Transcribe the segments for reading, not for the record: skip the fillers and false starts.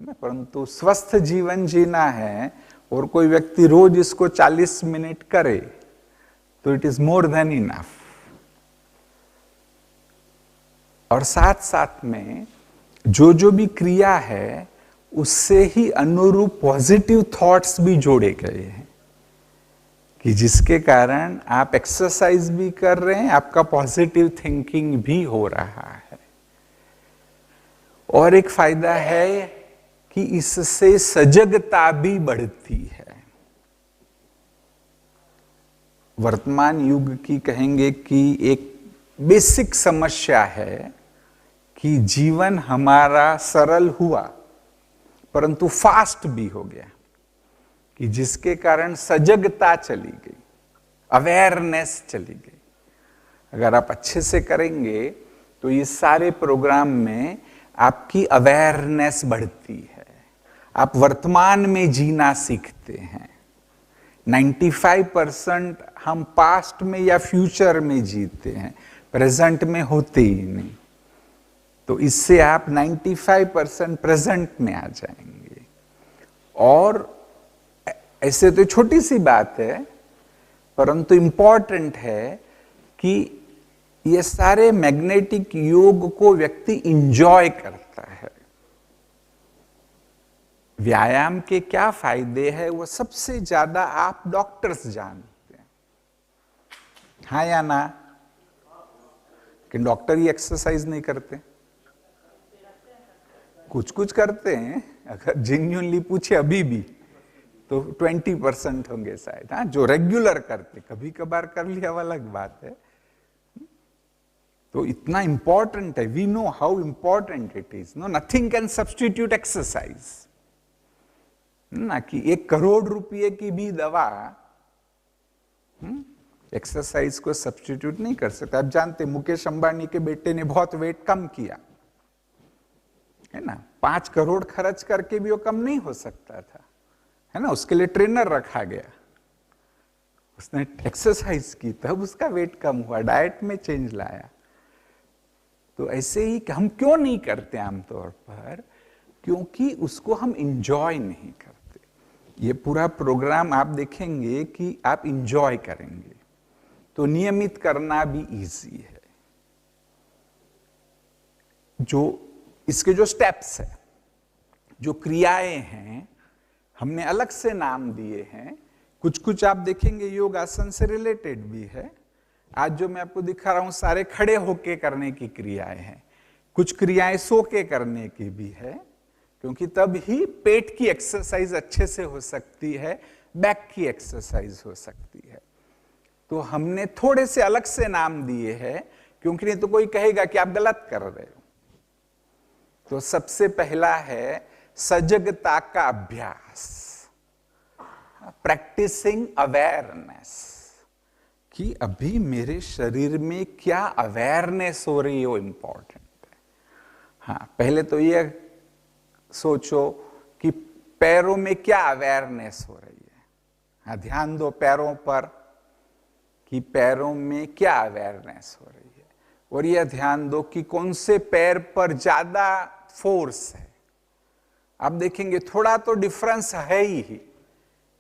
परंतु स्वस्थ जीवन जीना है और कोई व्यक्ति रोज इसको 40 मिनट करे तो it is more than enough. और साथ साथ में जो भी क्रिया है उससे ही अनुरूप पॉजिटिव थॉट्स भी जोड़े गए हैं कि जिसके कारण आप एक्सरसाइज भी कर रहे हैं, आपका पॉजिटिव थिंकिंग भी हो रहा है। और एक फायदा है कि इससे सजगता भी बढ़ती है। वर्तमान युग की कहेंगे कि एक बेसिक समस्या है कि जीवन हमारा सरल हुआ परंतु फास्ट भी हो गया, कि जिसके कारण सजगता चली गई, अवेयरनेस चली गई। अगर आप अच्छे से करेंगे तो ये सारे प्रोग्राम में आपकी अवेयरनेस बढ़ती है, आप वर्तमान में जीना सीखते हैं। 95% हम पास्ट में या फ्यूचर में जीते हैं, प्रेजेंट में होते ही नहीं। तो इससे आप 95% प्रेजेंट में आ जाएंगे। और ऐसे तो छोटी सी बात है परंतु इंपॉर्टेंट है कि ये सारे मैग्नेटिक योग को व्यक्ति इंजॉय करता है। व्यायाम के क्या फायदे हैं वो सबसे ज्यादा आप डॉक्टर्स जानते हैं, हाँ या ना? कि डॉक्टर ही एक्सरसाइज नहीं करते? कुछ कुछ करते हैं, अगर जेन्युइनली पूछे अभी भी तो 20% होंगे शायद, हाँ, जो रेगुलर करते। कभी कभार कर लिया वो अलग बात है। तो इतना इंपॉर्टेंट है, we know how important it is. No, nothing can substitute exercise. ना कि 1 करोड़ रुपए की भी दवा एक्सरसाइज को सब्सटीट्यूट नहीं कर सकता। आप जानते मुकेश अंबानी के बेटे ने बहुत वेट कम किया है ना, 5 करोड़ खर्च करके भी वो कम नहीं हो सकता था, है ना। उसके लिए ट्रेनर रखा गया, उसने एक्सरसाइज की, तब उसका वेट कम हुआ, डाइट में चेंज लाया। तो ऐसे ही हम क्यों नहीं करते आमतौर पर? क्योंकि उसको हम इंजॉय नहीं करते। ये पूरा प्रोग्राम आप देखेंगे कि आप इंजॉय करेंगे तो नियमित करना भी इजी है। जो इसके जो स्टेप्स है, जो क्रियाएं हैं, हमने अलग से नाम दिए हैं। कुछ कुछ आप देखेंगे योग आसन से रिलेटेड भी है। आज जो मैं आपको दिखा रहा हूं सारे खड़े होके करने की क्रियाएं हैं। कुछ क्रियाएं सो के करने की भी है, क्योंकि तब ही पेट की एक्सरसाइज अच्छे से हो सकती है, बैक की एक्सरसाइज हो सकती है। तो हमने थोड़े से अलग से नाम दिए हैं, क्योंकि नहीं तो कोई कहेगा कि आप गलत कर रहे हो। तो सबसे पहला है सजगता का अभ्यास, प्रैक्टिसिंग अवेयरनेस, कि अभी मेरे शरीर में क्या अवेयरनेस हो रही है, वो इंपॉर्टेंट है। हाँ, पहले तो ये सोचो कि पैरों में क्या अवेयरनेस हो रही है। हाँ, ध्यान दो पैरों पर कि पैरों में क्या अवेयरनेस हो रही है, और यह ध्यान दो कि कौन से पैर पर ज्यादा फोर्स है। आप देखेंगे थोड़ा तो डिफरेंस है ही,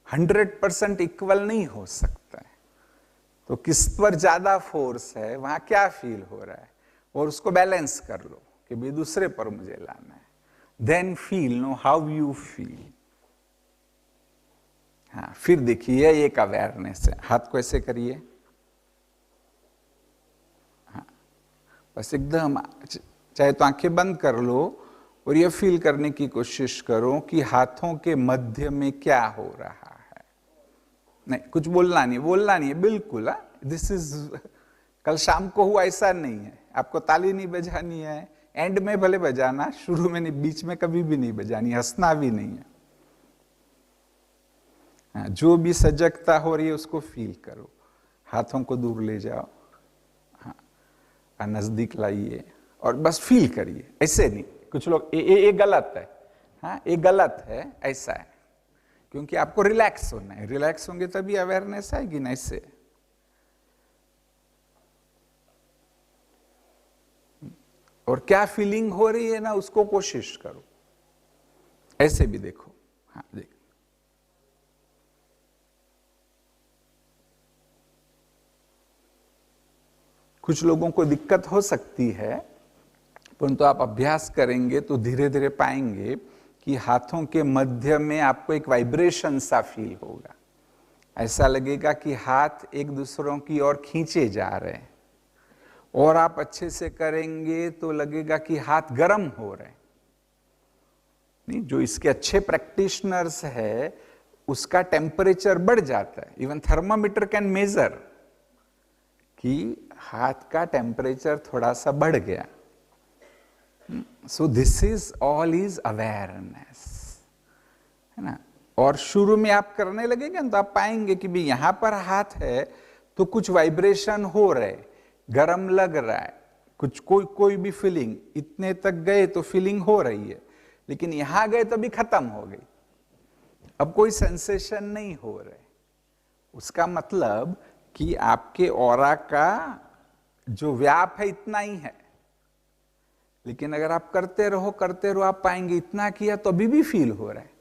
100% इक्वल नहीं हो सकता है। तो किस पर ज्यादा फोर्स है, वहां क्या फील हो रहा है, और उसको बैलेंस कर लो कि भी दूसरे पर मुझे लाना है। Then feel, know how you feel. हाँ, फिर देखिए एक अवेयरनेस है। हाथ को ऐसे करिए, हाँ, बस एकदम, चाहे तो आंखें बंद कर लो और ये फील करने की कोशिश करो कि हाथों के मध्य में क्या हो रहा है। नहीं, कुछ बोलना नहीं है बिल्कुल। दिस इज, कल शाम को हुआ ऐसा नहीं है। आपको ताली नहीं बजानी है, एंड में भले बजाना, शुरू में नहीं, बीच में कभी भी नहीं बजानी, हंसना भी नहीं है। हाँ, जो भी सजगता हो रही है उसको फील करो। हाथों को दूर ले जाओ, हाँ, नजदीक लाइए और बस फील करिए, ऐसे नहीं। कुछ लोग ये गलत है, हाँ, ये गलत है, ऐसा है, क्योंकि आपको रिलैक्स होना है। रिलैक्स होंगे तभी अवेयरनेस आएगी ना। इससे और क्या फीलिंग हो रही है ना, उसको कोशिश करो। ऐसे भी देखो, हाँ देख, कुछ लोगों को दिक्कत हो सकती है, परंतु आप अभ्यास करेंगे तो धीरे धीरे पाएंगे कि हाथों के मध्य में आपको एक वाइब्रेशन सा फील होगा। ऐसा लगेगा कि हाथ एक दूसरों की ओर खींचे जा रहे हैं, और आप अच्छे से करेंगे तो लगेगा कि हाथ गर्म हो रहे हैं। नहीं, जो इसके अच्छे प्रैक्टिशनर्स है उसका टेम्परेचर बढ़ जाता है। इवन थर्मामीटर कैन मेजर कि हाथ का टेम्परेचर थोड़ा सा बढ़ गया। So this is all is awareness, है ना। और शुरू में आप करने लगेंगे तो आप पाएंगे कि भी यहां पर हाथ है तो कुछ वाइब्रेशन हो रहे, गरम लग रहा है, कुछ कोई भी फीलिंग, इतने तक गए तो फीलिंग हो रही है, लेकिन यहां गए तो भी खत्म हो गई, अब कोई सेंसेशन नहीं हो रहे। उसका मतलब कि आपके ऑरा का जो व्याप है इतना ही है, लेकिन अगर आप करते रहो आप पाएंगे इतना किया तो अभी भी फील हो रहा है,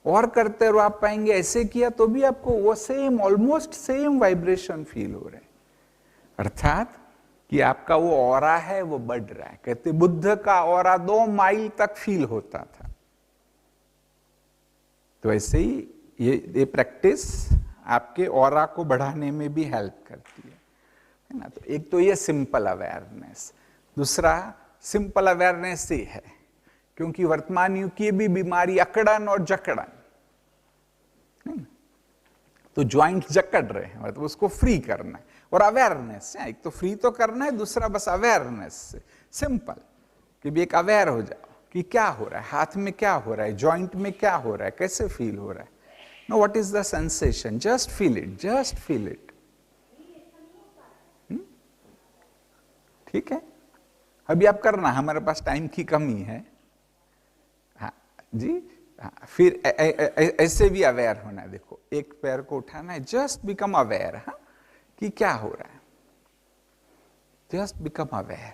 और करते रहो आप पाएंगे ऐसे किया तो भी आपको वो same, almost same vibration feel हो रहे हैं। अर्थात कि आपका वो ऑरा है वो बढ़ रहा है। कहते बुद्ध का ऑरा 2 माइल तक फील होता था। तो ऐसे ही ये प्रैक्टिस आपके ऑरा को बढ़ाने में भी हेल्प करती है ना। तो एक तो ये सिंपल अवेयरनेस, दूसरा सिंपल अवेयरनेस ये है क्योंकि वर्तमान युग की भी बीमारी अकड़न और जकड़न, तो ज्वाइंट जकड़ रहे हैं, मतलब उसको फ्री करना है। और अवेयरनेस से, एक तो फ्री तो करना है, दूसरा बस अवेयरनेस से सिंपल कि भी एक अवेयर हो जाओ कि क्या हो रहा है, हाथ में क्या हो रहा है, जॉइंट में क्या हो रहा है, कैसे फील हो रहा है। No, what is the sensation, just feel it, just feel it. ठीक है, अभी आप करना, हमारे पास टाइम की कमी है। हाँ जी, हाँ, फिर ऐसे भी अवेयर होना है। देखो, एक पैर को उठाना है, जस्ट बिकम अवेयर, हाँ, कि क्या हो रहा है, जस्ट बिकम अवेयर।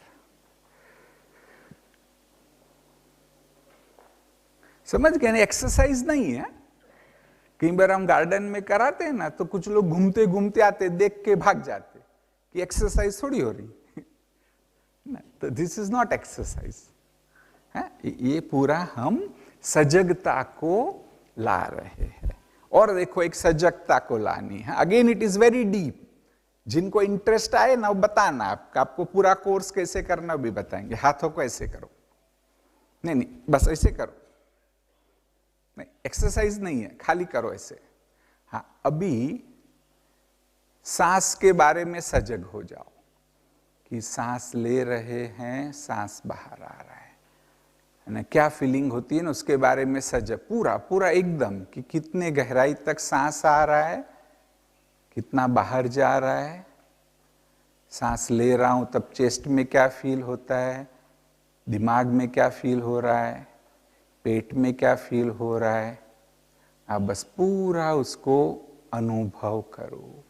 समझ गए ना, एक्सरसाइज नहीं है। कई बार हम गार्डन में कराते हैं ना, तो कुछ लोग घूमते घूमते आते, देख के भाग जाते कि एक्सरसाइज थोड़ी हो रही। तो दिस इज नॉट एक्सरसाइज है, ये पूरा हम सजगता को ला रहे हैं। और देखो, एक सजगता को लानी है, again it is very deep. जिनको इंटरेस्ट आए ना, वो बताना, आपको पूरा कोर्स कैसे करना भी बताएंगे। हाथों को ऐसे करो, नहीं बस ऐसे करो, नहीं एक्सरसाइज नहीं है, खाली करो ऐसे। हाँ, अभी सांस के बारे में सजग हो जाओ कि सांस ले रहे हैं, सांस बाहर आ रहा है ना, क्या फीलिंग होती है ना, उसके बारे में सजग, पूरा पूरा एकदम कि कितने गहराई तक सांस आ रहा है, कितना बाहर जा रहा है। सांस ले रहा हूं तब चेस्ट में क्या फील होता है, दिमाग में क्या फील हो रहा है, पेट में क्या फील हो रहा है। आप बस पूरा उसको अनुभव करो,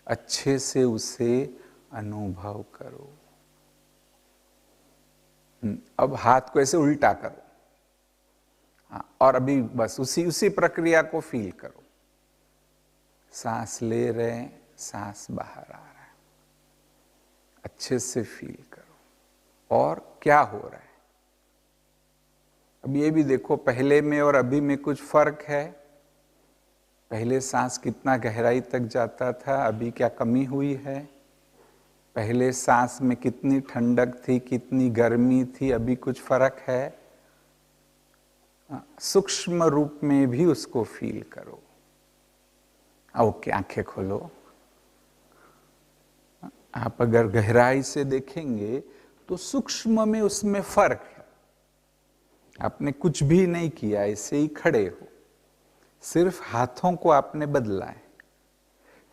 अच्छे से उसे अनुभव करो। अब हाथ को ऐसे उल्टा करो, हाँ, और अभी बस उसी प्रक्रिया को फील करो। सांस ले रहे हैं, सांस बाहर आ रहा है, अच्छे से फील करो। और क्या हो रहा है, अब ये भी देखो, पहले में और अभी में कुछ फर्क है। पहले सांस कितना गहराई तक जाता था, अभी क्या कमी हुई है। पहले सांस में कितनी ठंडक थी, कितनी गर्मी थी, अभी कुछ फर्क है। सूक्ष्म रूप में भी उसको फील करो। ओके, आंखें खोलो। आप अगर गहराई से देखेंगे तो सूक्ष्म में उसमें फर्क है। आपने कुछ भी नहीं किया, ऐसे ही खड़े हो, सिर्फ हाथों को आपने बदला है,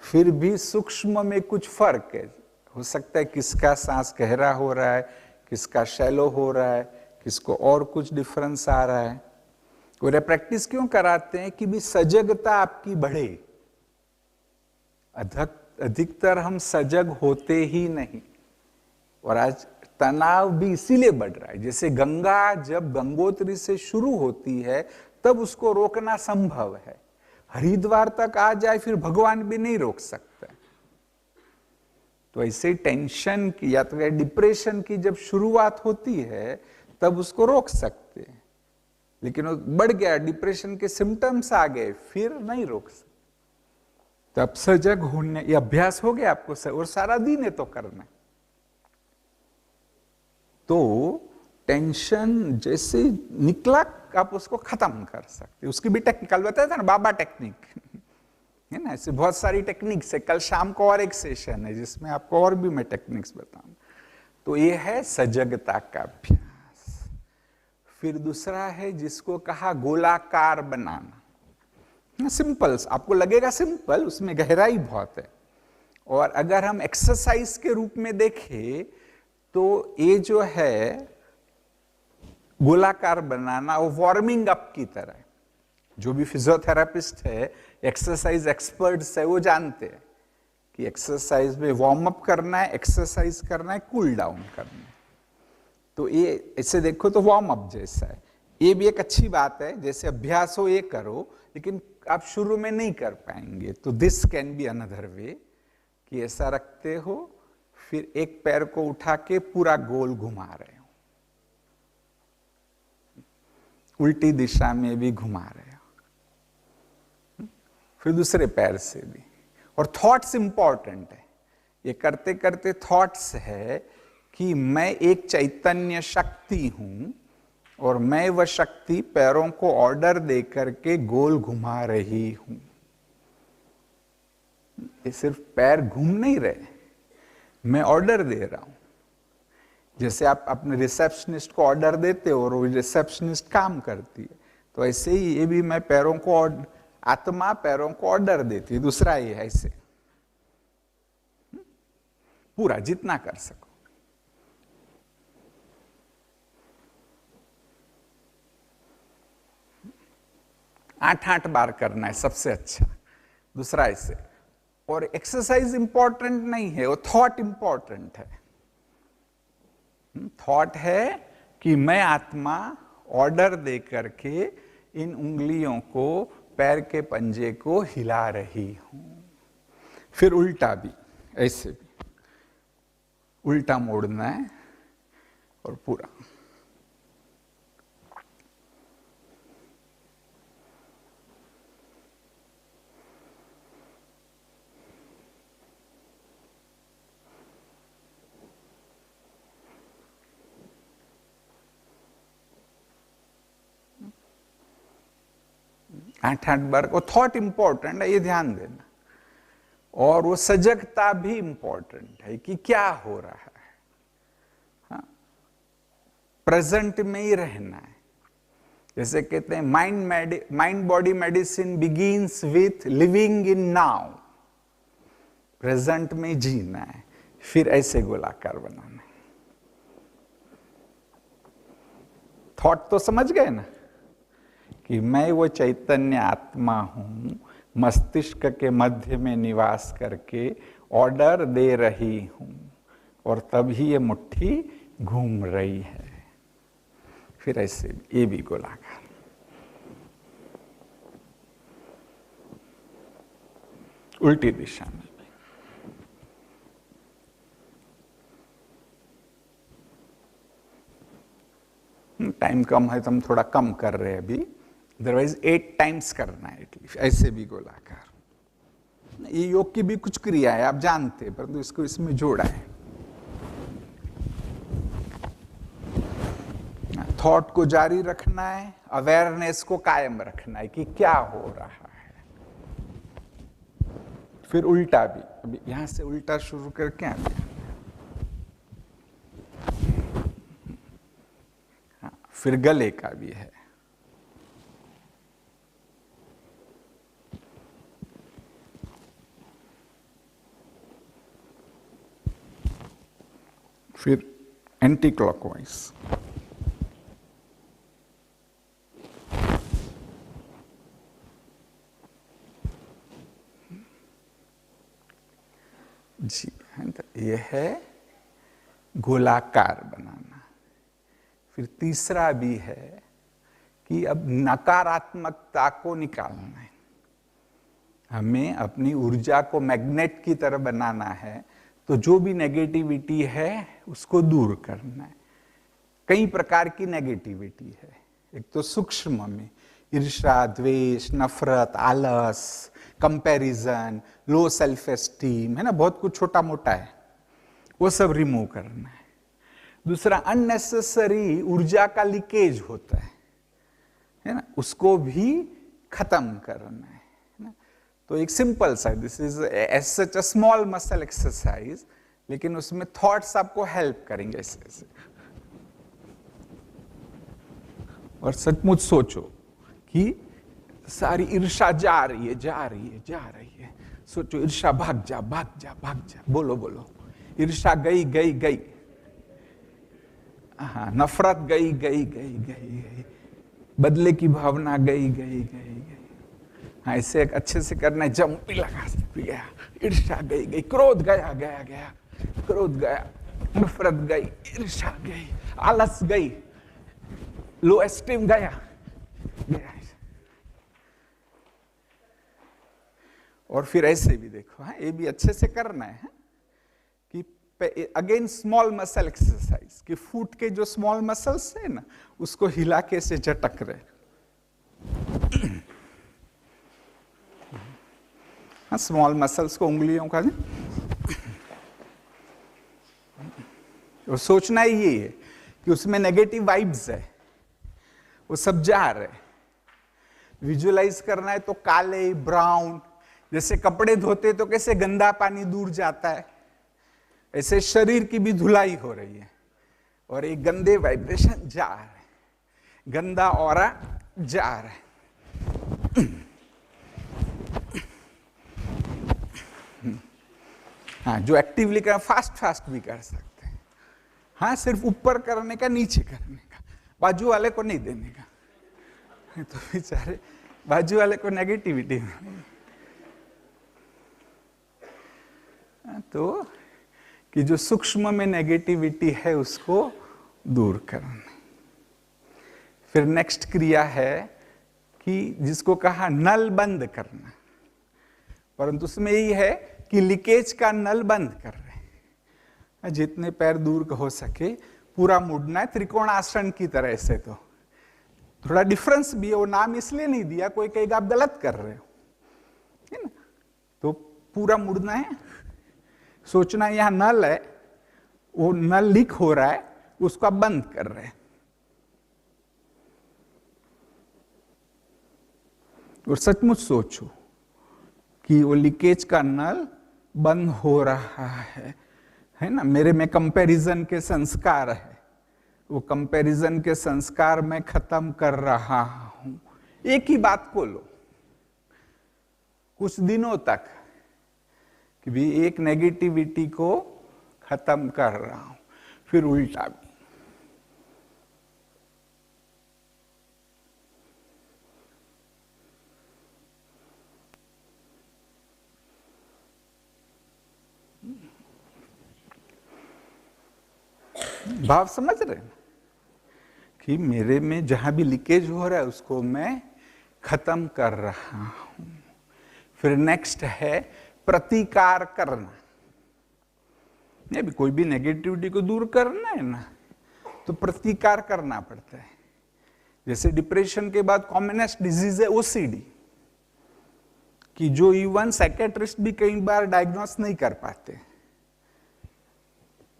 फिर भी सूक्ष्म में कुछ फर्क है। हो सकता है किसका सांस गहरा हो रहा है, किसका शैलो हो रहा है, किसको और कुछ डिफरेंस आ रहा है। और प्रैक्टिस क्यों कराते हैं कि भी सजगता आपकी बढ़े। अधिकतर हम सजग होते ही नहीं, और आज तनाव भी इसीलिए बढ़ रहा है। जैसे गंगा जब गंगोत्री से शुरू होती है तब उसको रोकना संभव है। हरिद्वार तक आ जाए फिर भगवान भी नहीं रोक सकते। तो ऐसे टेंशन की या तो डिप्रेशन की जब शुरुआत होती है तब उसको रोक सकते हैं, लेकिन वो बढ़ गया, डिप्रेशन के सिम्टम्स आ गए, फिर नहीं रोक सकते। तब सजग होने, ये अभ्यास हो गया आपको और सारा दिन है तो करना। तो टेंशन जैसे निकला आप उसको खत्म कर सकते। उसकी भी टेक्निकल बताया था ना, बाबा टेक्निक है ना, ऐसे बहुत सारी टेक्निक्स है। कल शाम को और एक सेशन है जिसमें आपको और भी मैं टेक्निक्स बताऊंगा। तो ये है सजगता का अभ्यास। फिर दूसरा है जिसको कहा गोलाकार बनाना। सिंपल, आपको लगेगा सिंपल, उसमें गहराई बहुत है। और अगर हम एक्सरसाइज के रूप में देखें तो ये जो है गोलाकार बनाना वो वार्मिंग अप की तरह है। जो भी फिजियोथेरापिस्ट है, एक्सरसाइज एक्सपर्ट्स है, वो जानते हैं कि एक्सरसाइज में वार्म अप करना है, एक्सरसाइज करना है, कूल डाउन करना है। तो ये ऐसे देखो तो वार्म अप जैसा है। ये भी एक अच्छी बात है, जैसे अभ्यास हो ये करो, लेकिन आप शुरू में नहीं कर पाएंगे। तो this can be another way कि ऐसा रखते हो, फिर एक पैर को उठा के पूरा गोल घुमा रहे हो, उल्टी दिशा में भी घुमा रहे हो, फिर दूसरे पैर से भी। और थॉट्स इंपॉर्टेंट है। ये करते करते थॉट्स है कि मैं एक चैतन्य शक्ति हूं और मैं वह शक्ति पैरों को ऑर्डर दे करके गोल घुमा रही हूं। ये सिर्फ पैर घूम नहीं रहे, मैं ऑर्डर दे रहा हूं। जैसे आप अपने रिसेप्शनिस्ट को ऑर्डर देते हो और वो रिसेप्शनिस्ट काम करती है, तो ऐसे ही ये भी मैं पैरों को, आत्मा पैरों को ऑर्डर देती है। दूसरा ये है, ऐसे पूरा जितना कर सको। 8-8 बार करना है सबसे अच्छा। दूसरा ऐसे। और एक्सरसाइज इंपॉर्टेंट नहीं है, वो थॉट इंपॉर्टेंट है। थॉट है कि मैं आत्मा ऑर्डर दे करके इन उंगलियों को, पैर के पंजे को हिला रही हूं। फिर उल्टा भी, ऐसे भी उल्टा मोड़ना है और पूरा। आठ बार। वो थॉट इंपॉर्टेंट है, ये ध्यान देना। और वो सजगता भी इंपॉर्टेंट है कि क्या हो रहा है। हाँ, प्रेजेंट में ही रहना है। जैसे कहते हैं mind body medicine begins with living in now. Present में जीना है, फिर ऐसे गोलाकार बनाना है। थॉट तो समझ गए ना कि मैं वो चैतन्य आत्मा हूं, मस्तिष्क के मध्य में निवास करके ऑर्डर दे रही हूं, और तभी ये मुट्ठी घूम रही है। फिर ऐसे ये भी गोलाकार। उल्टी दिशा में। टाइम कम है तो हम थोड़ा कम कर रहे हैं अभी, अदरवाइज 8 टाइम्स करना है एटलीस्ट। ऐसे भी गोलाकार। ये योग की भी कुछ क्रिया है, आप जानते हैं, परंतु इसको इसमें जोड़ा है। थॉट को जारी रखना है, अवेयरनेस को कायम रखना है कि क्या हो रहा है। फिर उल्टा भी, अभी यहां से उल्टा शुरू करके आगे। हाँ, फिर गले का भी है। फिर एंटी क्लॉकवाइज। जी, ये है गोलाकार बनाना। फिर तीसरा भी है कि अब नकारात्मकता को निकालना है, हमें अपनी ऊर्जा को मैग्नेट की तरह बनाना है। तो जो भी नेगेटिविटी है उसको दूर करना है। कई प्रकार की नेगेटिविटी है। एक तो सूक्ष्म में ईर्ष्या, द्वेष, नफरत, आलस, कंपैरिजन, लो सेल्फ एस्टीम, है ना, बहुत कुछ छोटा मोटा है, वो सब रिमूव करना है। दूसरा, अननेसेसरी ऊर्जा का लीकेज होता है ना, उसको भी खत्म करना है ना। तो एक सिंपल सा, this is as such a small muscle exercise, लेकिन उसमें थॉट्स आपको हेल्प करेंगे ऐसे। और सचमुच सोचो कि सारी ईर्ष्या जा रही है, जा रही है, जा रही है। सोचो, ईर्ष्या भाग जा, भाग जा, भाग जा। बोलो बोलो, ईर्ष्या गई गई गई। हाँ, नफरत गई गई गई गई गई, बदले की भावना गई गई गई गई। हाँ, इसे एक अच्छे से करना है, जंप लगा गया, ईर्ष्या गई गई, क्रोध गया गया गया, क्रोध गया, नफरत गई, ईर्ष्या गई, आलस गई, लो एस्टीम गया गया। और फिर ऐसे भी देखो, हाँ, ये भी अच्छे से करना है कि अगेन स्मॉल मसल एक्सरसाइज, कि फुट के जो स्मॉल मसल्स है ना, उसको हिला के से झटक रहे। हाँ, स्मॉल मसल्स को उंगलियों का, और सोचना ही ये है कि उसमें नेगेटिव वाइब्स है, वो सब जा रहे। विजुअलाइज करना है तो काले, ब्राउन, जैसे कपड़े धोते तो कैसे गंदा पानी दूर जाता है, ऐसे शरीर की भी धुलाई हो रही है और एक गंदे वाइब्रेशन जा रहे हैं, गंदा ऑरा जा रहा है। हाँ, जो एक्टिवली कर फास्ट फास्ट भी कर सकते हैं। हाँ, सिर्फ ऊपर करने का, नीचे करने का, बाजू वाले को नहीं देने का, तो बेचारे बाजू वाले को नेगेटिविटी मिलेगी। तो कि जो सूक्ष्म में नेगेटिविटी है उसको दूर करना। फिर नेक्स्ट क्रिया है कि जिसको कहा नल बंद करना, परंतु उसमें यही है कि लीकेज का नल बंद कर रहे हैं। जितने पैर दूर हो सके पूरा मुड़ना है, त्रिकोणासन की तरह से। तो थोड़ा डिफरेंस भी है, वो नाम इसलिए नहीं दिया, कोई कहेगा आप गलत कर रहे हो, है ना। तो पूरा मुड़ना है, सोचना है यहां नल है, वो नल लीक हो रहा है, उसको आप बंद कर रहे हैं। और सचमुच सोचो कि वो लीकेज का नल बंद हो रहा है ना। मेरे में कंपैरिजन के संस्कार है, वो कंपैरिजन के संस्कार मैं खत्म कर रहा हूं। एक ही बात को लो कुछ दिनों तक कि भी एक नेगेटिविटी को खत्म कर रहा हूं, फिर उल्टा भी। भाव समझ रहे हैं कि मेरे में जहां भी लीकेज हो रहा है उसको मैं खत्म कर रहा हूं। फिर नेक्स्ट है प्रतिकार करना। नहीं, भी कोई भी नेगेटिविटी को दूर करना है ना, तो प्रतिकार करना पड़ता है। जैसे डिप्रेशन के बाद कॉमनेस्ट डिजीज है ओसीडी, कि जो इवन साइकेट्रिस्ट भी कई बार डायग्नोस नहीं कर पाते,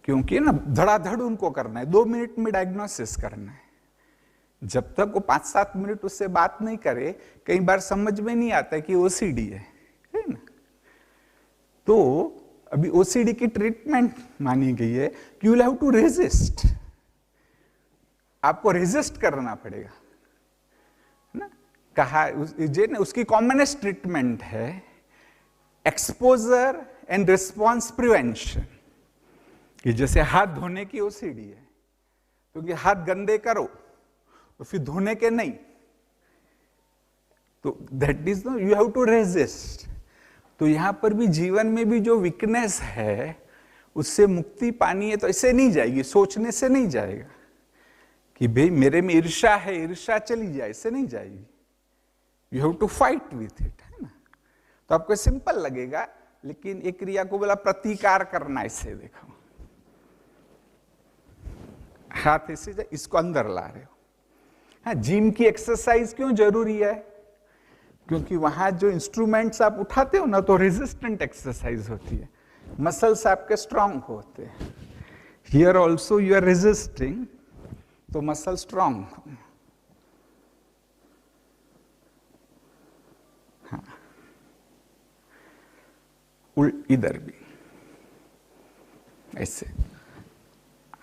क्योंकि ना धड़ाधड़ उनको करना है, 2 मिनट में डायग्नोसिस करना है। जब तक वो 5-7 मिनट उससे बात नहीं करे, कई बार समझ में नहीं आता कि ओसीडी है ना। तो अभी ओसीडी की ट्रीटमेंट मानी गई है कि you will have to resist, आपको रेजिस्ट करना पड़ेगा ना। कहा उसकी कॉमनेस्ट ट्रीटमेंट है एक्सपोजर एंड रिस्पॉन्स प्रिवेंशन, कि जैसे हाथ धोने की ओसीडी है, क्योंकि हाथ गंदे करो तो फिर धोने के नहीं, तो that is no you have to resist. तो यहां पर भी जीवन में भी जो वीकनेस है उससे मुक्ति पानी है, तो ऐसे नहीं जाएगी, सोचने से नहीं जाएगा कि भाई मेरे में ईर्ष्या है, ईर्ष्या चली जाए, इससे नहीं जाएगी, you have to fight with it, है ना। तो आपको सिंपल लगेगा, लेकिन एक क्रिया को बोला प्रतिकार करना, इससे देखो हाथ ऐसे इसको अंदर ला रहे हो। हाँ, जिम की एक्सरसाइज क्यों जरूरी है? क्योंकि वहां जो इंस्ट्रूमेंट्स आप उठाते हो ना, तो रेजिस्टेंट एक्सरसाइज होती है, मसल्स आपके स्ट्रांग होते हैं। Here also you are resisting, तो मसल स्ट्रांग। हाँ, इधर भी ऐसे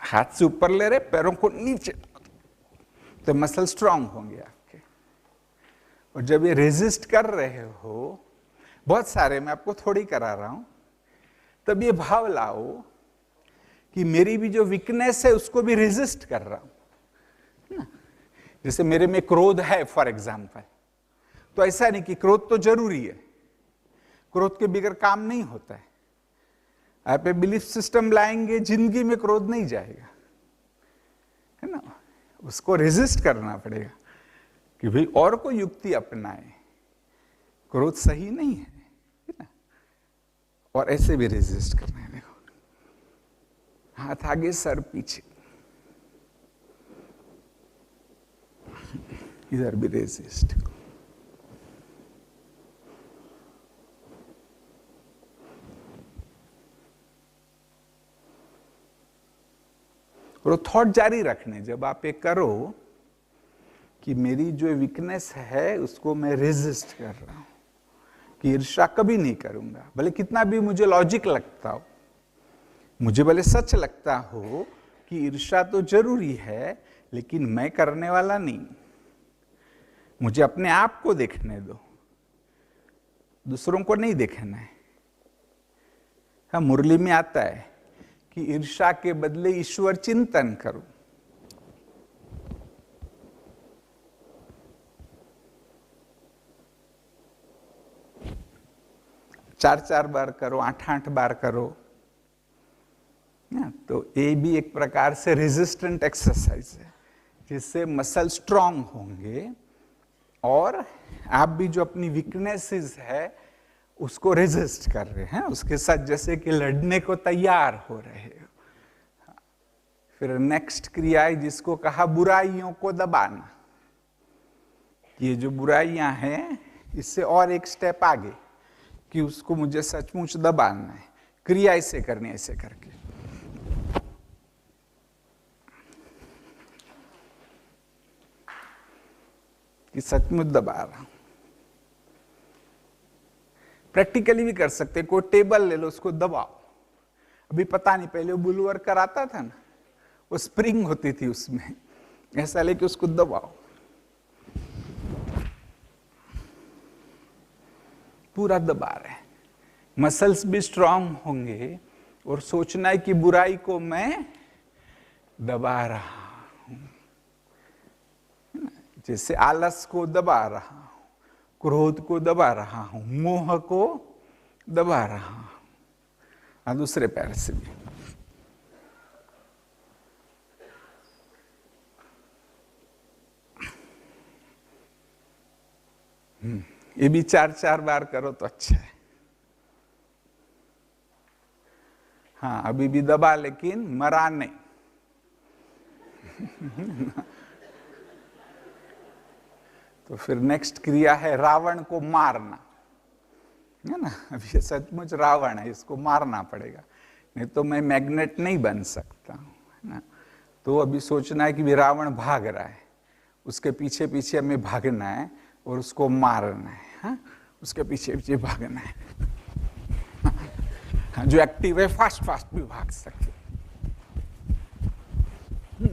हाथ से ऊपर ले रहे, पैरों को नीचे, तो मसल स्ट्रांग होंगे आपके। और जब ये रेजिस्ट कर रहे हो, बहुत सारे, मैं आपको थोड़ी करा रहा हूं, तब ये भाव लाओ कि मेरी भी जो वीकनेस है उसको भी रेजिस्ट कर रहा हूं ना। जैसे मेरे में क्रोध है फॉर एग्जाम्पल, तो ऐसा नहीं कि क्रोध तो जरूरी है, क्रोध के बगैर काम नहीं होता है। आप एक बिलीफ सिस्टम लाएंगे, जिंदगी में क्रोध नहीं जाएगा, है ना। उसको रेजिस्ट करना पड़ेगा कि भाई और को युक्ति अपनाए, क्रोध सही नहीं है ना। और ऐसे भी रेजिस्ट करना है, देखो हाथ आगे सर पीछे, इधर भी रेजिस्ट। और थॉट जारी रखने, जब आप ये करो कि मेरी जो वीकनेस है उसको मैं रेजिस्ट कर रहा हूं, कि ईर्ष्या कभी नहीं करूंगा, भले कितना भी मुझे लॉजिक लगता हो, मुझे भले सच लगता हो कि ईर्ष्या तो जरूरी है, लेकिन मैं करने वाला नहीं, मुझे अपने आप को देखने दो, दूसरों को नहीं देखना है। हाँ, मुरली में आता है कि ईर्ष्या के बदले ईश्वर चिंतन करो। चार बार करो, 8 बार करो ना, तो ये भी एक प्रकार से रेजिस्टेंट एक्सरसाइज है, जिससे मसल स्ट्रांग होंगे और आप भी जो अपनी वीकनेसेस है उसको रेजिस्ट कर रहे हैं, उसके साथ जैसे कि लड़ने को तैयार हो रहे हो। फिर नेक्स्ट क्रिया है जिसको कहा बुराइयों को दबाना। ये जो बुराइयां हैं, इससे और एक स्टेप आगे कि उसको मुझे सचमुच दबाना है। क्रिया ऐसे करनी है, ऐसे करके कि सचमुच दबा रहा हूं। प्रैक्टिकली भी कर सकते, कोई टेबल ले लो, उसको दबाओ। अभी पता नहीं, पहले वो बुलवर कराता था ना, वो स्प्रिंग होती थी उसमें, ऐसा लेके उसको दबाओ, पूरा दबा रहे हैं, मसल्स भी स्ट्रांग होंगे। और सोचना है कि बुराई को मैं दबा रहा हूं, जैसे आलस को दबा रहा हूं, क्रोध को दबा रहा हूं, मोह को दबा रहा हूं। हाँ, दूसरे पैर से भी ये भी 4 बार करो तो अच्छा है। हाँ, अभी भी दबा, लेकिन मरा नहीं। तो फिर नेक्स्ट क्रिया है रावण को मारना, है ना। अब ये सचमुच रावण है, इसको मारना पड़ेगा, नहीं तो मैं मैग्नेट नहीं बन सकता हूं, है ना। तो अभी सोचना है कि भी रावण भाग रहा है, उसके पीछे पीछे हमें भागना है और उसको मारना है। हाँ, उसके पीछे पीछे भागना है। हाँ, जो एक्टिव है फास्ट भी भाग सकते।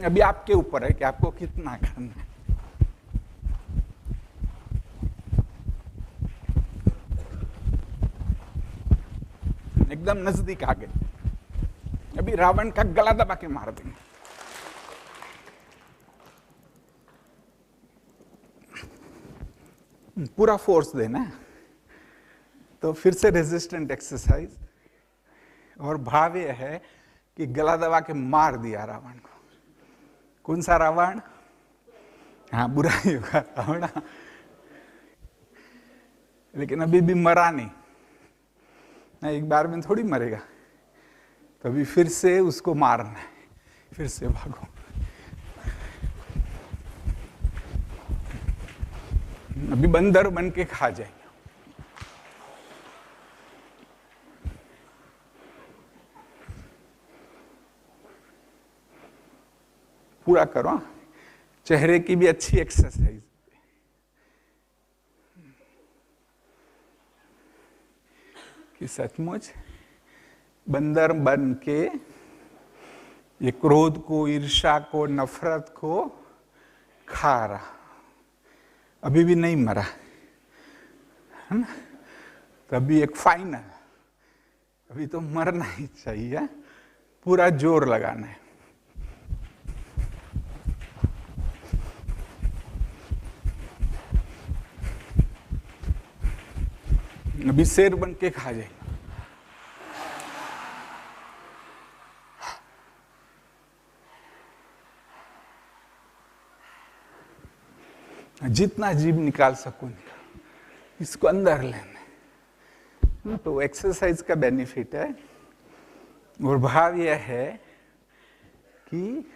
अभी आपके ऊपर है कि आपको कितना करना है। एकदम नजदीक आ गए, अभी रावण का गला दबा के मार देंगे। पूरा फोर्स देना है। तो फिर से रेजिस्टेंट एक्सरसाइज, और भाव यह है कि गला दबा के मार दिया रावण को। कौन सा रावण? हाँ, बुराई का रावण। लेकिन अभी भी मरा नहीं, एक बार में थोड़ी मरेगा, तो अभी फिर से उसको मारना है, फिर से भागो। अभी बंदर बन के खा जाएंगे। पूरा करो, चेहरे की भी अच्छी एक्सरसाइज। कि सचमुच बंदर बन के ये क्रोध को, ईर्ष्या को, नफरत को खा रहा, अभी भी नहीं मरा है ना। तभी एक फाइनल, अभी तो मरना ही चाहिए, पूरा जोर लगाना है। अभी शेर बन के खा जाएगा। जितना जीभ निकाल सको निकाल, इसको अंदर लेना। तो एक्सरसाइज का बेनिफिट है। और भाव यह है कि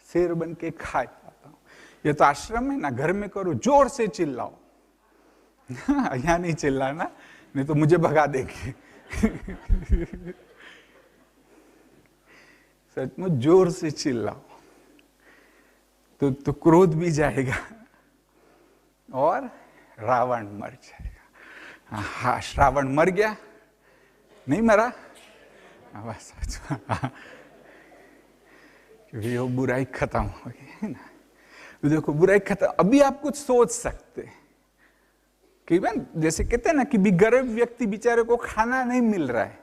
शेर बन के खा जाता हूं। ये तो आश्रम है ना, घर में करो, जोर से चिल्लाओ। यहाँ नहीं चिल्लाना, नहीं तो मुझे भगा देंगे। सचमुच जोर से चिल्लाओ तो क्रोध भी जाएगा और रावण मर जाएगा। हाँ, रावण मर गया, नहीं मरा, बस क्योंकि वो बुराई खत्म हो गई है ना। तो देखो, बुराई खत्म। अभी आप कुछ सोच सकते हैं कि जैसे कहते हैं ना कि गरीब व्यक्ति बेचारे को खाना नहीं मिल रहा है,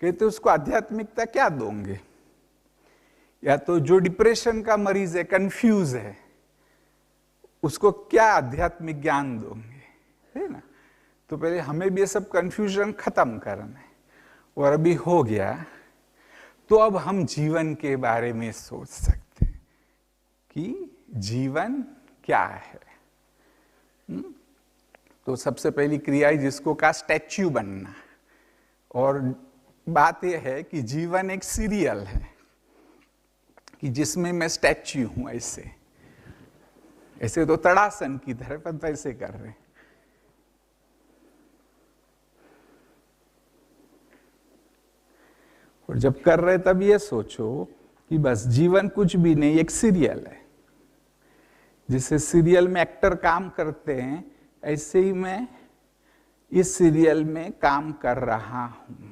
कहते उसको आध्यात्मिकता क्या दोगे? या तो जो डिप्रेशन का मरीज है, कंफ्यूज है, उसको क्या आध्यात्मिक ज्ञान दोगे, है ना। तो पहले हमें भी ये सब कंफ्यूजन खत्म करना है। और अभी हो गया, तो अब हम जीवन के बारे में सोच सकते हैं कि जीवन क्या है। तो सबसे पहली क्रिया है जिसको कहा स्टैच्यू बनना। और बात यह है कि जीवन एक सीरियल है कि जिसमें मैं स्टैच्यू हूं। ऐसे ऐसे तो तड़ासन की तरह, पर वैसे कर रहे हैं। और जब कर रहे तब ये सोचो कि बस जीवन कुछ भी नहीं, एक सीरियल है। जिसे सीरियल में एक्टर काम करते हैं, ऐसे ही मैं इस सीरियल में काम कर रहा हूं।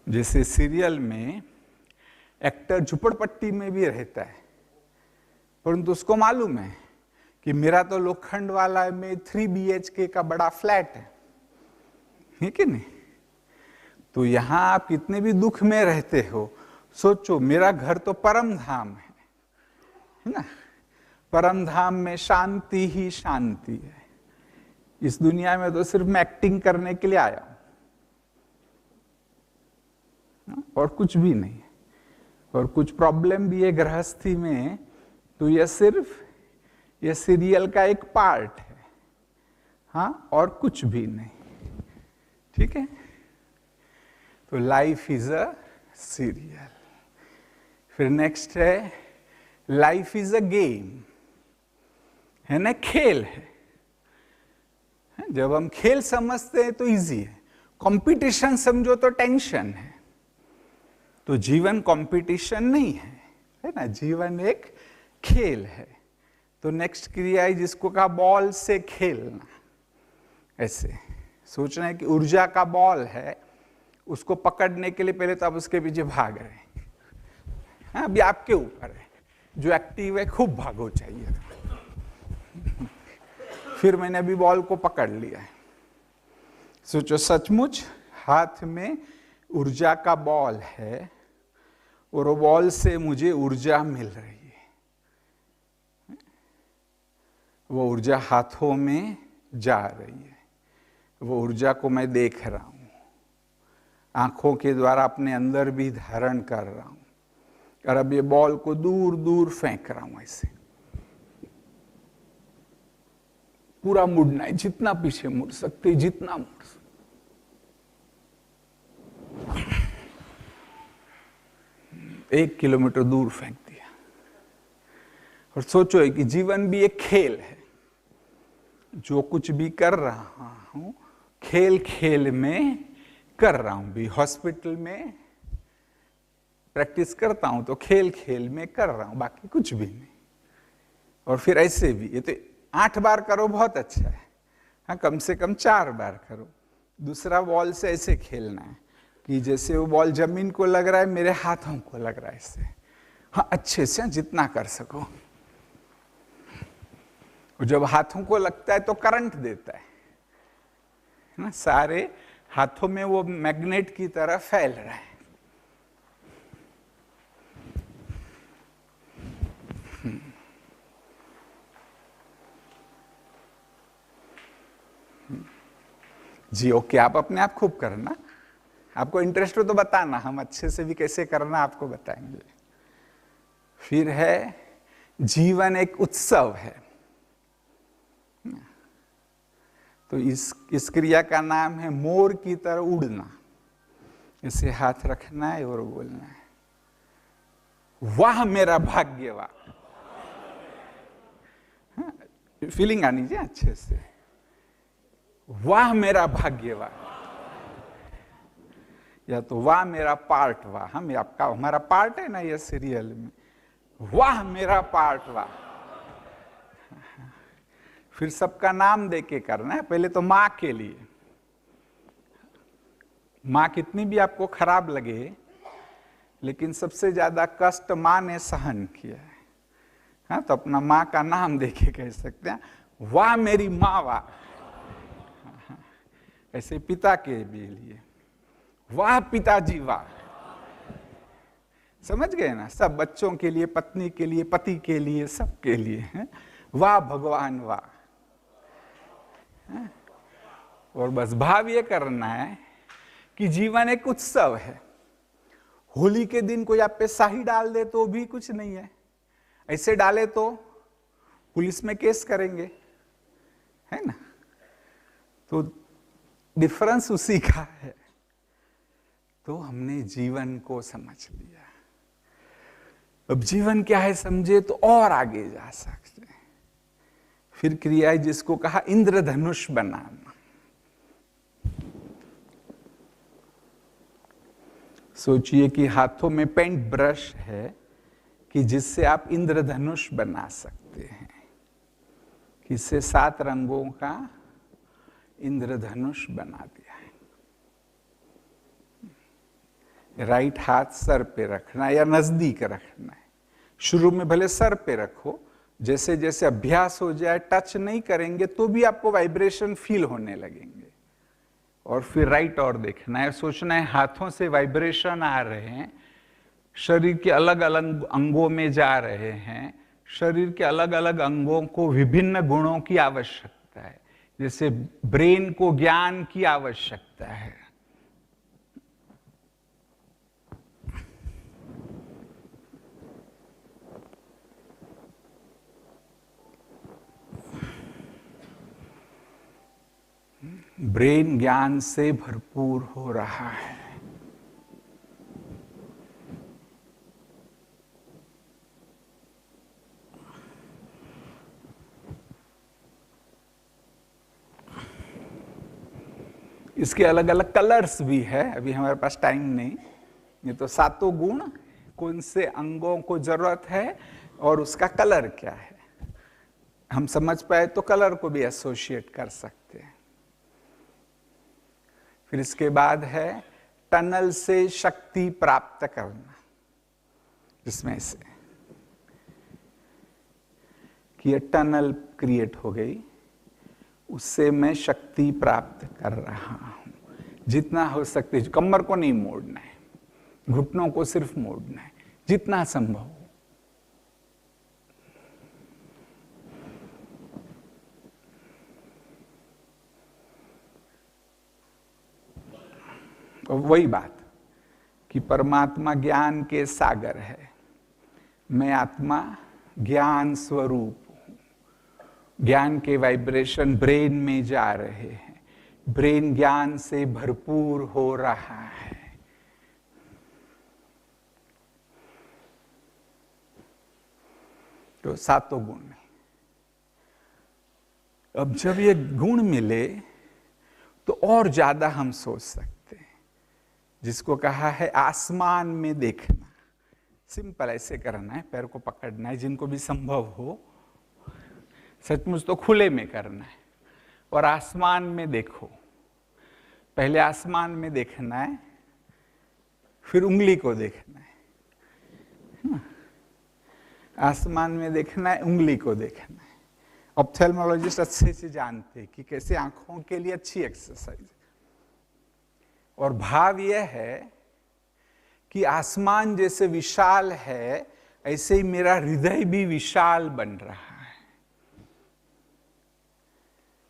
जैसे सीरियल में एक्टर झुपड़पट्टी में भी रहता है, परंतु उसको मालूम है कि मेरा तो लोखंड वाला में 3 BHK का बड़ा फ्लैट है कि नहीं। तो यहां आप कितने भी दुख में रहते हो, सोचो मेरा घर तो परम धाम है ना। परम धाम में शांति ही शांति है। इस दुनिया में तो सिर्फ मैं एक्टिंग करने के लिए आया हूं, और कुछ भी नहीं है। और कुछ प्रॉब्लम भी है गृहस्थी में, तो यह सिर्फ यह सीरियल का एक पार्ट है, हाँ, और कुछ भी नहीं। ठीक है। तो लाइफ इज अ सीरियल। फिर नेक्स्ट है लाइफ इज अ गेम, है ना, खेल है। जब हम खेल समझते हैं तो इजी है, कंपटीशन समझो तो टेंशन है। तो जीवन कंपटीशन नहीं है ना, जीवन एक खेल है। तो नेक्स्ट क्रिया है जिसको कहा बॉल से खेलना। ऐसे सोचना है कि ऊर्जा का बॉल है, उसको पकड़ने के लिए पहले तो आप उसके पीछे भाग रहे हैं। हाँ, अभी आपके ऊपर है, जो एक्टिव है खूब भागो चाहिए। फिर मैंने अभी बॉल को पकड़ लिया है। सोचो सचमुच हाथ में ऊर्जा का बॉल है और वो बॉल से मुझे ऊर्जा मिल रही है। वो ऊर्जा हाथों में जा रही है, वो ऊर्जा को मैं देख रहा हूं, आंखों के द्वारा अपने अंदर भी धारण कर रहा हूं। और अब ये बॉल को दूर दूर फेंक रहा हूं ऐसे, पूरा मुड़ना है, जितना पीछे मुड़ सकते, जितना मुड़ सकते। 1 किलोमीटर दूर फेंक दिया। और सोचो कि जीवन भी एक खेल है, जो कुछ भी कर रहा हूं खेल खेल में कर रहा हूं। भी हॉस्पिटल में प्रैक्टिस करता हूं तो खेल खेल में कर रहा हूं, बाकी कुछ भी नहीं। और फिर ऐसे भी, ये तो 8 बार करो बहुत अच्छा है, हाँ कम से कम 4 बार करो। दूसरा बॉल से ऐसे खेलना है कि जैसे वो बॉल जमीन को लग रहा है, मेरे हाथों को लग रहा है इससे, हाँ अच्छे से जितना कर सको। और जब हाथों को लगता है तो करंट देता है ना, सारे हाथों में वो मैग्नेट की तरह फैल रहा है। जी ओके, आप अपने आप खूब करना, आपको इंटरेस्ट हो तो बताना, हम अच्छे से भी कैसे करना आपको बताएंगे। फिर है जीवन एक उत्सव है, तो इस क्रिया का नाम है मोर की तरह उड़ना। इसे हाथ रखना है और बोलना है, वाह मेरा भाग्य वाह। हाँ, फीलिंग आनी चाहिए अच्छे से, वाह मेरा भाग्य वाह, या तो वाह मेरा पार्ट वाह। हम आपका हमारा पार्ट है ना ये सीरियल में, वाह मेरा पार्ट वाह। फिर सबका नाम देके करना है। पहले तो माँ के लिए, माँ कितनी भी आपको खराब लगे, लेकिन सबसे ज्यादा कष्ट माँ ने सहन किया है, हाँ तो अपना माँ का नाम देके कह सकते हैं, वाह मेरी माँ वाह। ऐसे पिता के भी लिए, वाह पिताजी वाह। समझ गए ना, सब बच्चों के लिए, पत्नी के लिए, पति के लिए, सबके लिए, वाह भगवान वाह। और बस भाव ये करना है कि जीवन एक उत्सव है। होली के दिन कोई आप पे स्याही डाल दे तो भी कुछ नहीं है, ऐसे डाले तो पुलिस में केस करेंगे, है ना। तो डिफरेंस उसी का है। तो हमने जीवन को समझ लिया, अब जीवन क्या है समझे तो और आगे जा सकते हैं। फिर क्रिया जिसको कहा इंद्रधनुष बनाना। सोचिए कि हाथों में पेंट ब्रश है कि जिससे आप इंद्रधनुष बना सकते हैं, किससे 7 रंगों का इंद्रधनुष बना दिया है। राइट हाथ सर पे रखना है या नजदीक रखना है। शुरू में भले सर पे रखो, जैसे जैसे अभ्यास हो जाए, टच नहीं करेंगे तो भी आपको वाइब्रेशन फील होने लगेंगे। और फिर राइट और देखना है, सोचना है हाथों से वाइब्रेशन आ रहे हैं, शरीर के अलग अलग अंगों में जा रहे हैं। शरीर के अलग अलग अंगों को विभिन्न गुणों की आवश्यकता है, जैसे ब्रेन को ज्ञान की आवश्यकता है। ब्रेन ज्ञान से भरपूर हो रहा है। इसके अलग अलग कलर्स भी है, अभी हमारे पास टाइम नहीं। ये तो 7 गुण, कौन से अंगों को जरूरत है और उसका कलर क्या है, हम समझ पाए तो कलर को भी एसोसिएट कर सकते हैं। फिर इसके बाद है टनल से शक्ति प्राप्त करना, जिसमें से कि ये टनल क्रिएट हो गई, उससे मैं शक्ति प्राप्त कर रहा हूं। जितना हो सकते, कमर को नहीं मोड़ना है, घुटनों को सिर्फ मोड़ना है जितना संभव हो। और वही बात कि परमात्मा ज्ञान के सागर है, मैं आत्मा ज्ञान स्वरूप हूं। ज्ञान के वाइब्रेशन ब्रेन में जा रहे हैं, ब्रेन ज्ञान से भरपूर हो रहा है। तो सातों गुण में अब जब ये गुण मिले तो और ज्यादा हम सोच सकते हैं, जिसको कहा है आसमान में देखना। सिंपल ऐसे करना है, पैर को पकड़ना है, जिनको भी संभव हो सचमुच तो खुले में करना है, और आसमान में देखो। पहले आसमान में देखना है, फिर उंगली को देखना है। आसमान में देखना है, उंगली को देखना है। ऑप्थेल्मोलॉजिस्ट अच्छे से जानते हैं कि कैसे आंखों के लिए अच्छी एक्सरसाइज। और भाव यह है कि आसमान जैसे विशाल है, ऐसे ही मेरा हृदय भी विशाल बन रहा है।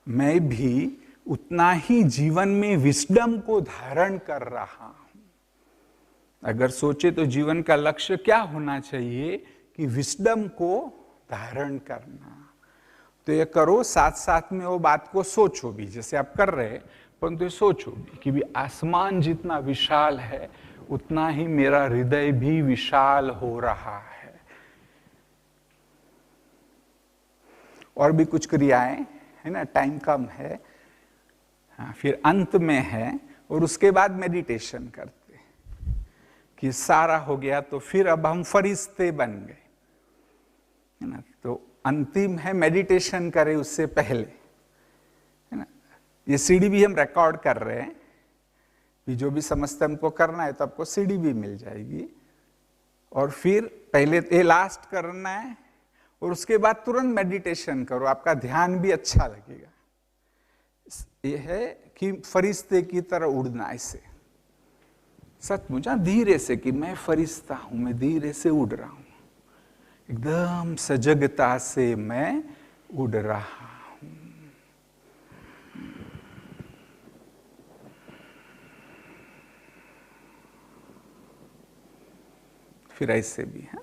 मैं भी उतना ही जीवन में विस्डम को धारण कर रहा हूं। अगर सोचे तो जीवन का लक्ष्य क्या होना चाहिए कि विस्डम को धारण करना। तो ये करो, साथ साथ में वो बात को सोचो भी, जैसे आप कर रहे हैं, परंतु ये सोचो भी कि भी आसमान जितना विशाल है उतना ही मेरा हृदय भी विशाल हो रहा है। और भी कुछ क्रियाएं है ना, टाइम कम है। हाँ, फिर अंत में है, और उसके बाद मेडिटेशन करते कि सारा हो गया तो फिर अब हम फरिश्ते बन गए, है ना। तो अंतिम है मेडिटेशन करें उससे पहले, है ना। ये सीडी भी हम रिकॉर्ड कर रहे हैं, कि जो भी समझते हमको करना है तो आपको सीडी भी मिल जाएगी। और फिर पहले ये लास्ट करना है, और उसके बाद तुरंत मेडिटेशन करो, आपका ध्यान भी अच्छा लगेगा। ये है कि फरिश्ते की तरह उड़ना, ऐसे सचमुच धीरे से, कि मैं फरिश्ता हूं, मैं धीरे से उड़ रहा हूं, एकदम सजगता से मैं उड़ रहा हूं। फिर ऐसे भी है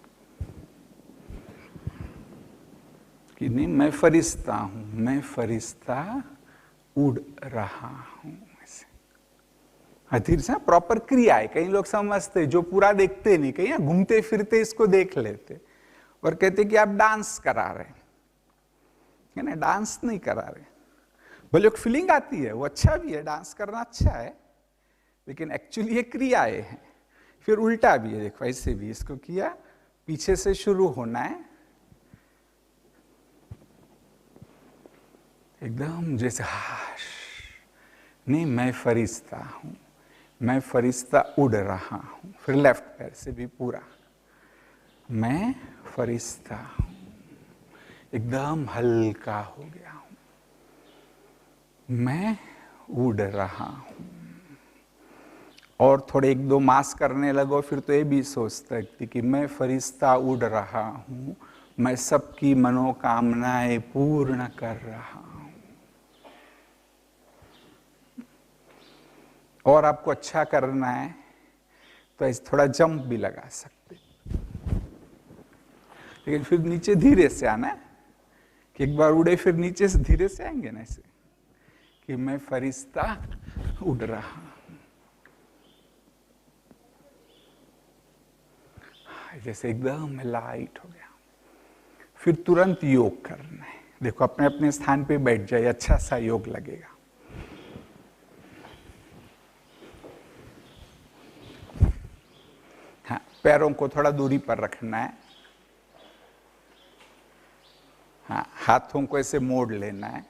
कि नहीं, मैं फरिश्ता हूं, मैं फरिश्ता उड़ रहा हूं। ऐसे धीरे से प्रॉपर क्रिया है। कई लोग समझते जो पूरा देखते नहीं, कहीं घूमते फिरते इसको देख लेते और कहते कि आप डांस करा रहे हैं ना। डांस नहीं करा रहे, भले एक फीलिंग आती है, वो अच्छा भी है, डांस करना अच्छा है, लेकिन एक्चुअली ये क्रियाएं हैं। फिर उल्टा भी है, देखो ऐसे भी इसको किया, पीछे से शुरू होना है, एकदम जैसे हाश नहीं, मैं फरिश्ता हूं, मैं फरिश्ता उड़ रहा हूं। फिर लेफ्ट पैर से भी पूरा, मैं फरिश्ता हूं, एकदम हल्का हो गया हूं, मैं उड़ रहा हूं। और थोड़े एक दो मास करने लगो, फिर तो ये भी सोच सकती कि मैं फरिश्ता उड़ रहा हूं, मैं सबकी मनोकामनाएं पूर्ण कर रहा हूं। और आपको अच्छा करना है तो ऐसे थोड़ा जंप भी लगा सकते, लेकिन फिर नीचे धीरे से आना है, कि एक बार उड़े फिर नीचे से धीरे से आएंगे ना, ऐसे कि मैं फरिश्ता उड़ रहा हूं। जैसे एकदम लाइट हो गया। फिर तुरंत योग करना है। देखो अपने अपने स्थान पे बैठ जाए, अच्छा सा योग लगेगा। हाँ, पैरों को थोड़ा दूरी पर रखना है। हाँ, हाथों को ऐसे मोड़ लेना है,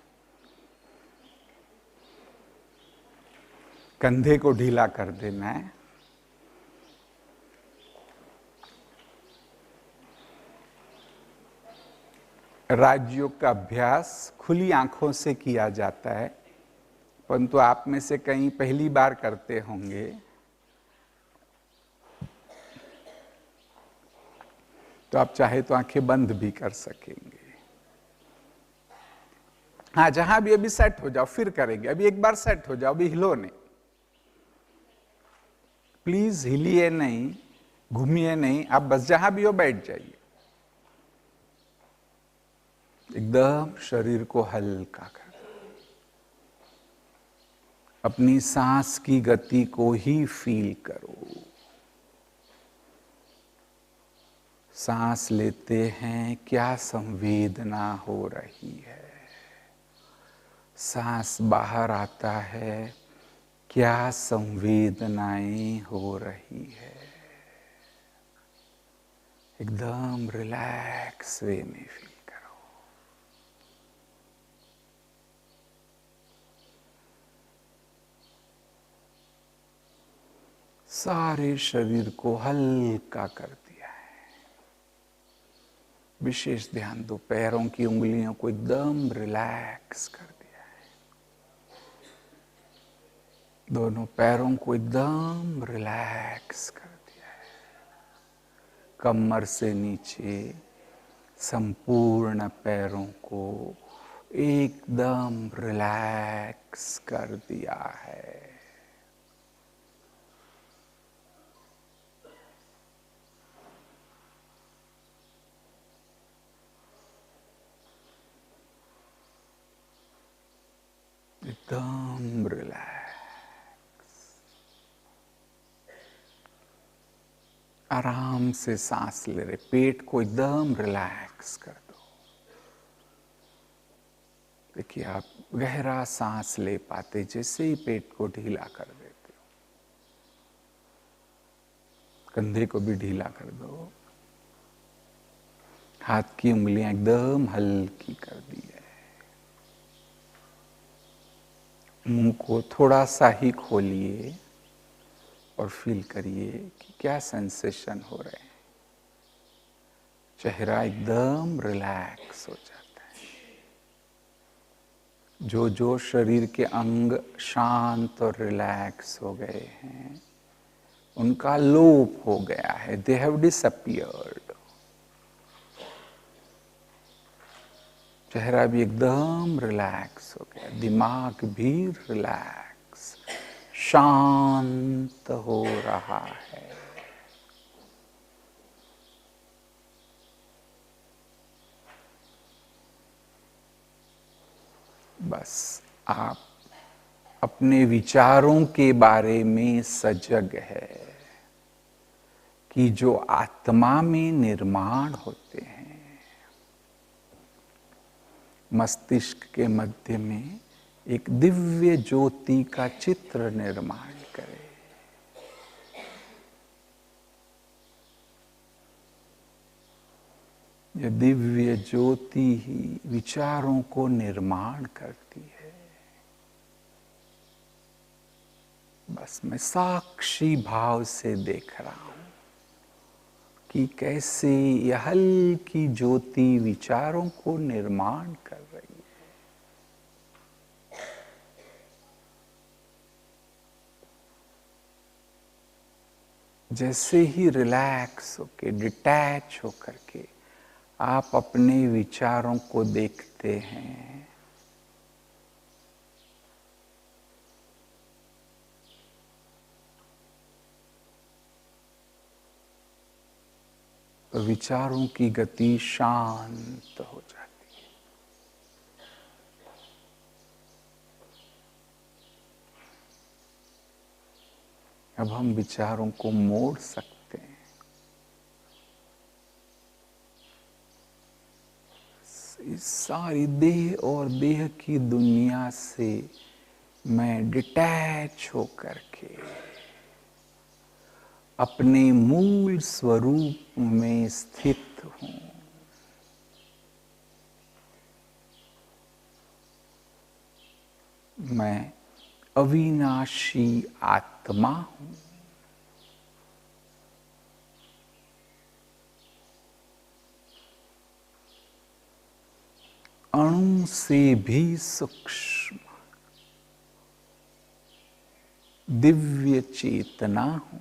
कंधे को ढीला कर देना है, राजयोग का अभ्यास खुली आंखों से किया जाता है, परंतु आप में से कहीं पहली बार करते होंगे, तो आप चाहे तो आंखें बंद भी कर सकेंगे। हाँ, जहां भी अभी सेट हो जाओ, फिर करेंगे। अभी एक बार सेट हो जाओ, अभी हिलो नहीं, प्लीज हिलिए नहीं, घूमिए नहीं, आप बस जहां भी हो बैठ जाइए। एकदम शरीर को हल्का कर दो। अपनी सांस की गति को ही फील करो। सांस लेते हैं, क्या संवेदना हो रही है। सांस बाहर आता है, क्या संवेदनाएं हो रही है। एकदम रिलैक्स वे में फील करो। सारे शरीर को हल्का कर दिया है। विशेष ध्यान दो, पैरों की उंगलियों को एकदम रिलैक्स कर दिया है। दोनों पैरों को एकदम रिलैक्स कर दिया है। कमर से नीचे संपूर्ण पैरों को एकदम रिलैक्स कर दिया है। एकदम रिलैक्स। आराम से सांस ले रहे, पेट को एकदम रिलैक्स कर दो। देखिए, आप गहरा सांस ले पाते जैसे ही पेट को ढीला कर देते हो। कंधे को भी ढीला कर दो। हाथ की उंगलियां एकदम हल्की कर दी है। मुंह को थोड़ा सा ही खोलिए और फील करिए कि क्या सेंसेशन हो रहे हैं। चेहरा एकदम रिलैक्स हो जाता है। जो जो शरीर के अंग शांत और रिलैक्स हो गए हैं, उनका लोप हो गया है। They have disappeared. चेहरा भी एकदम रिलैक्स हो गया, दिमाग भी रिलैक्स, शांत हो रहा है। बस आप अपने विचारों के बारे में सजग है कि जो आत्मा में निर्माण होते हैं। मस्तिष्क के मध्य में एक दिव्य ज्योति का चित्र निर्माण करें। यह दिव्य ज्योति ही विचारों को निर्माण करती है। बस मैं साक्षी भाव से देख रहा हूं कि कैसे यह हल्की ज्योति विचारों को निर्माण कर रही है। जैसे ही रिलैक्स होके, डिटैच होकर के आप अपने विचारों को देखते हैं, तो विचारों की गति शांत हो जाती है। अब हम विचारों को मोड़ सकते हैं। इस सारी देह और देह की दुनिया से मैं डिटैच होकर के अपने मूल स्वरूप में स्थित हूं। मैं अविनाशी आत्मा हूं। अणु से भी सूक्ष्म दिव्य चेतना हूं।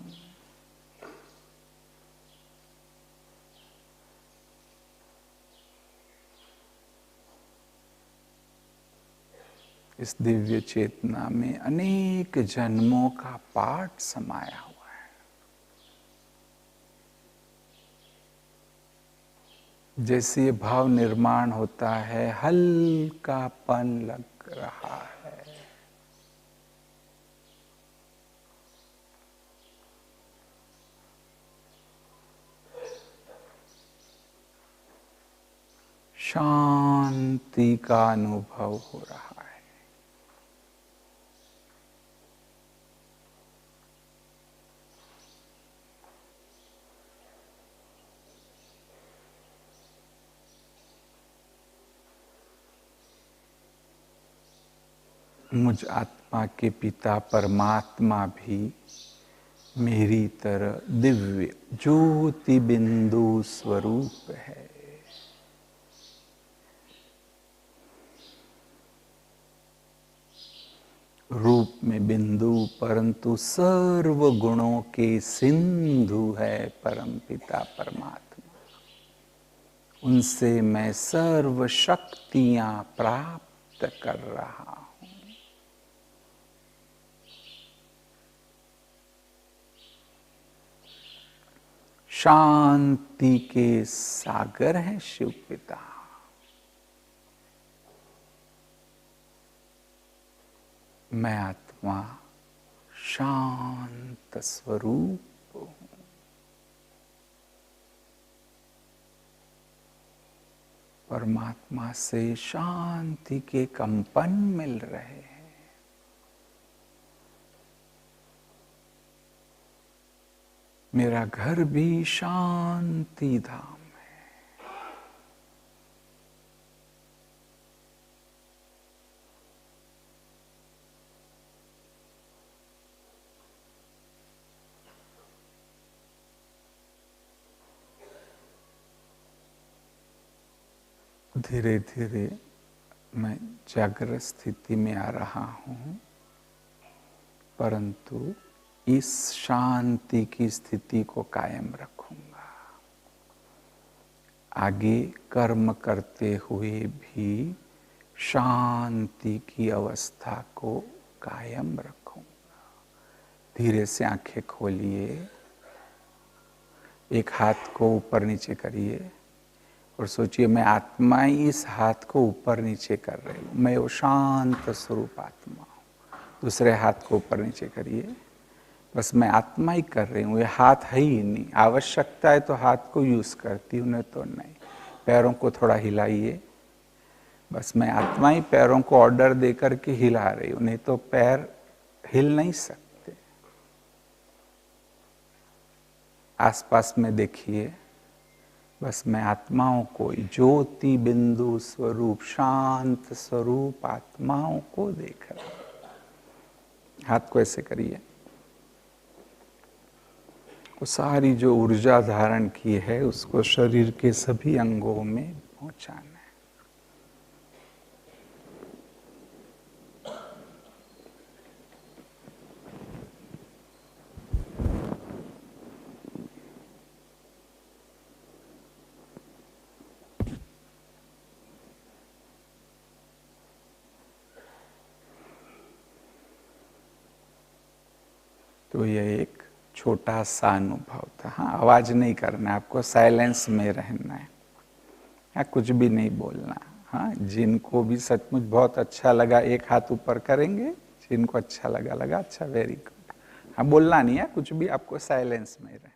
इस दिव्य चेतना में अनेक जन्मों का पाठ समाया हुआ है। जैसे ये भाव निर्माण होता है, हल्कापन लग रहा है, शांति का अनुभव हो रहा है। मुझ आत्मा के पिता परमात्मा भी मेरी तरह दिव्य ज्योति बिंदु स्वरूप है। रूप में बिंदु, परंतु सर्व गुणों के सिंधु है परमपिता परमात्मा। उनसे मैं सर्व शक्तियां प्राप्त कर रहा हूं। शांति के सागर है शिव पिता। मैं आत्मा शांत स्वरूप हूं। परमात्मा से शांति के कंपन मिल रहे हैं। मेरा घर भी शांति धाम है। धीरे धीरे मैं जागृत स्थिति में आ रहा हूं, परंतु इस शांति की स्थिति को कायम रखूंगा। आगे कर्म करते हुए भी शांति की अवस्था को कायम रखूंगा। धीरे से आंखें खोलिए, एक हाथ को ऊपर नीचे करिए और सोचिए मैं आत्मा ही इस हाथ को ऊपर नीचे कर रही हूं। मैं वो शांत स्वरूप आत्मा हूं। दूसरे हाथ को ऊपर नीचे करिए, बस मैं आत्मा ही कर रही हूँ, ये हाथ है ही नहीं। आवश्यकता है तो हाथ को यूज करती हूँ, नहीं तो नहीं। पैरों को थोड़ा हिलाइए, बस मैं आत्मा ही पैरों को ऑर्डर दे करके हिला रही हूँ, नहीं तो पैर हिल नहीं सकते। आसपास में देखिए, बस मैं आत्माओं को, ज्योति बिंदु स्वरूप शांत स्वरूप आत्माओं को देख रहा हूं। हाथ को ऐसे करिए, वो सारी जो ऊर्जा धारण की है उसको शरीर के सभी अंगों में पहुंचाना है। तो यह एक छोटा सा अनुभव था। हाँ, आवाज नहीं करना है आपको, साइलेंस में रहना है। हाँ, कुछ भी नहीं बोलना। हाँ, जिनको भी सचमुच बहुत अच्छा लगा एक हाथ ऊपर करेंगे, जिनको अच्छा लगा अच्छा, वेरी गुड। हाँ, बोलना नहीं है कुछ भी, आपको साइलेंस में रहना।